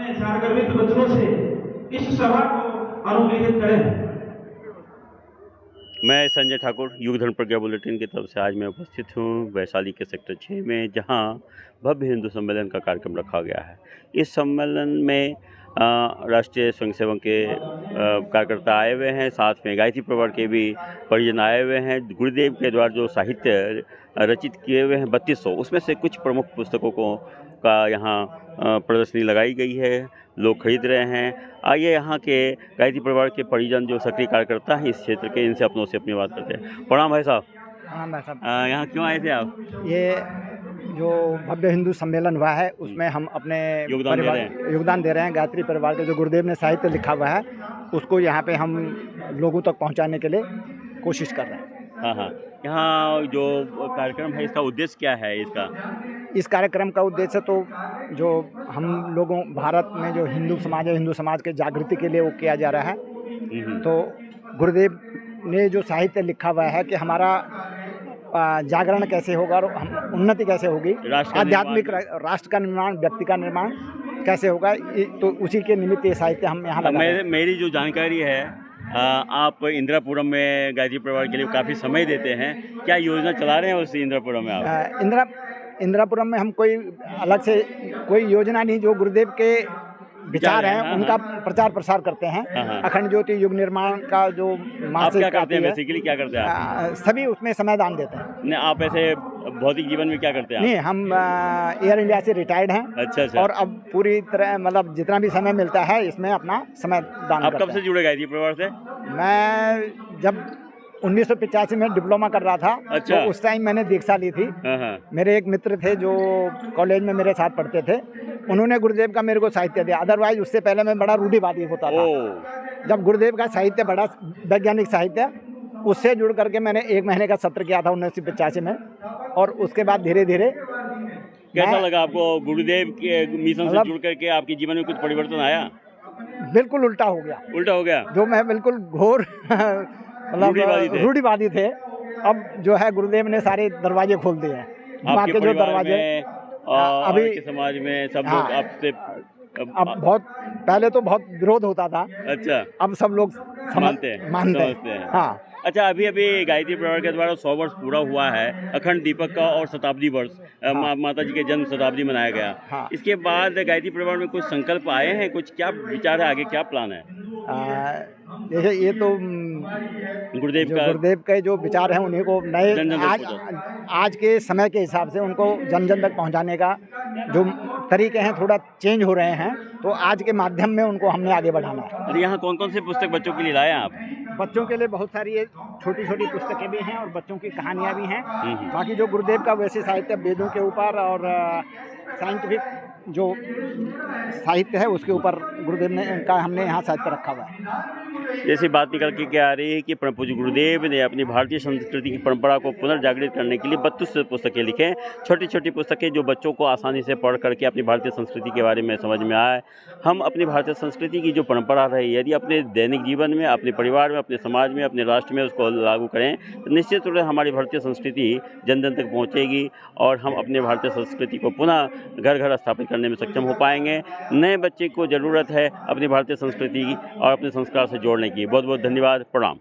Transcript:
अपने सारगर्भित बच्चों से इस सभा को अनुग्रहित करें। मैं संजय ठाकुर युग धर्म प्रज्ञा बुलेटिन की तरफ से आज मैं उपस्थित हूँ वैशाली के सेक्टर 6 में, जहाँ भव्य हिंदू सम्मेलन का कार्यक्रम रखा गया है। इस सम्मेलन में राष्ट्रीय स्वयंसेवक के कार्यकर्ता आए हुए हैं, साथ में गायत्री परिवार के भी परिजन आए हुए हैं। गुरुदेव के द्वारा जो साहित्य रचित किए हुए हैं 3200, उसमें से कुछ प्रमुख पुस्तकों का यहाँ प्रदर्शनी लगाई गई है, लोग खरीद रहे हैं। आइए यहाँ के गायत्री परिवार के परिजन जो सक्रिय कार्यकर्ता हैं इस क्षेत्र के, इनसे अपनों से अपनी बात करते हैं। प्रणाम भाई साहब। हाँ भाई साहब, यहाँ क्यों आए थे आप? ये जो भव्य हिंदू सम्मेलन हुआ है उसमें हम अपने योगदान दे रहे हैं। गायत्री परिवार के जो गुरुदेव ने साहित्य लिखा हुआ है उसको यहाँ पे हम लोगों तक पहुँचाने के लिए कोशिश कर रहे हैं। हाँ हाँ, यहाँ जो कार्यक्रम है इसका उद्देश्य क्या है? इस कार्यक्रम का उद्देश्य तो जो हम लोगों भारत में जो हिंदू समाज है, हिंदू समाज के जागृति के लिए वो किया जा रहा है। तो गुरुदेव ने जो साहित्य लिखा हुआ है कि हमारा जागरण कैसे होगा और हम उन्नति कैसे होगी, आध्यात्मिक राष्ट्र का निर्माण, व्यक्ति का निर्माण कैसे होगा, तो उसी के निमित्त ये साहित्य हम यहाँ लगाए। मेरी जो जानकारी है, आप इंदिरापुरम में गायत्री परिवार के लिए काफ़ी समय देते हैं, क्या योजना चला रहे हैं उस इंदिरापुरम में आप? इंदिरापुरम में हम कोई अलग से कोई योजना नहीं, जो गुरुदेव के विचार हैं उनका प्रचार प्रसार करते हैं। अखंड ज्योति युग निर्माण का जो मासिक क्या करते हैं, बेसिकली क्या करते हैं आप? सभी उसमें समय दान देते हैं। नहीं, आप ऐसे भौतिक जीवन में क्या करते हैं? नहीं, हम एयर इंडिया से रिटायर्ड हैं। अच्छा। और अब पूरी तरह मतलब जितना भी समय मिलता है इसमें अपना समय दान आप कब से जुड़े गायत्री परिवार से? मैं जब 1985 में डिप्लोमा कर रहा था। अच्छा। तो उस टाइम मैंने दीक्षा ली थी। मेरे एक मित्र थे जो कॉलेज में मेरे साथ पढ़ते थे, उन्होंने गुरुदेव का मेरे को साहित्य दिया। अदरवाइज उससे पहले मैं बड़ा रूढ़िवादी होता था। जब गुरुदेव का साहित्य, बड़ा वैज्ञानिक साहित्य, उससे जुड़ करके मैंने 1 महीने का सत्र किया था 1985 में। और उसके बाद धीरे धीरे कैसा लगा आपको? गुरुदेव के मिशन से जुड़ करके आपके जीवन में कुछ परिवर्तन आया? बिल्कुल उल्टा हो गया। जो मैं बिल्कुल घोर रूढ़िवादी थे, अब जो है गुरुदेव ने सारे दरवाजे खोल दिए हैं। आपके जो दरवाजे अभी के समाज में सब लोग आपसे अब बहुत, पहले तो बहुत विरोध होता था। अच्छा। अब सब लोग मानते हैं। हाँ। अच्छा, अभी गायत्री परिवार के द्वारा 100 वर्ष पूरा हुआ है, अखंड दीपक का, और शताब्दी वर्ष, माता जी के जन्म शताब्दी मनाया गया। हाँ। इसके बाद गायत्री परिवार में कुछ संकल्प आए हैं, कुछ क्या विचार है, आगे क्या प्लान है? जैसे ये तो गुरुदेव के जो विचार हैं उन्हीं को नए आज के समय के हिसाब से उनको जन जन तक पहुंचाने का जो तरीके हैं थोड़ा चेंज हो रहे हैं, तो आज के माध्यम में उनको हमने आगे बढ़ाना है। यहाँ कौन कौन से पुस्तक बच्चों के लिए लाए हैं आप? बच्चों के लिए बहुत सारी छोटी छोटी पुस्तकें भी हैं और बच्चों की कहानियाँ भी हैं। बाकी जो गुरुदेव का वैसे साहित्य वेदों के ऊपर और साइंटिफिक जो साहित्य है उसके ऊपर गुरुदेव ने का हमने यहाँ साहित्य रखा हुआ है। जैसी बात निकल के क्या आ रही है कि परम पूज्य गुरुदेव ने अपनी भारतीय संस्कृति की परंपरा को पुनर्जागृत करने के लिए 32 पुस्तकें लिखे। छोटी छोटी पुस्तकें जो बच्चों को आसानी से पढ़ करके अपनी भारतीय संस्कृति के बारे में समझ में आए। हम अपनी भारतीय संस्कृति की जो परंपरा रही, यदि अपने दैनिक जीवन में, अपने परिवार में, अपने समाज में, अपने राष्ट्र में उसको लागू करें तो निश्चित रूप से हमारी भारतीय संस्कृति जन जन तक पहुँचेगी और हम अपने भारतीय संस्कृति को पुनः घर घर स्थापित करने में सक्षम हो पाएंगे। नए बच्चे को ज़रूरत है अपनी भारतीय संस्कृति और अपने संस्कार से जोड़ने की। बहुत बहुत धन्यवाद। प्रणाम।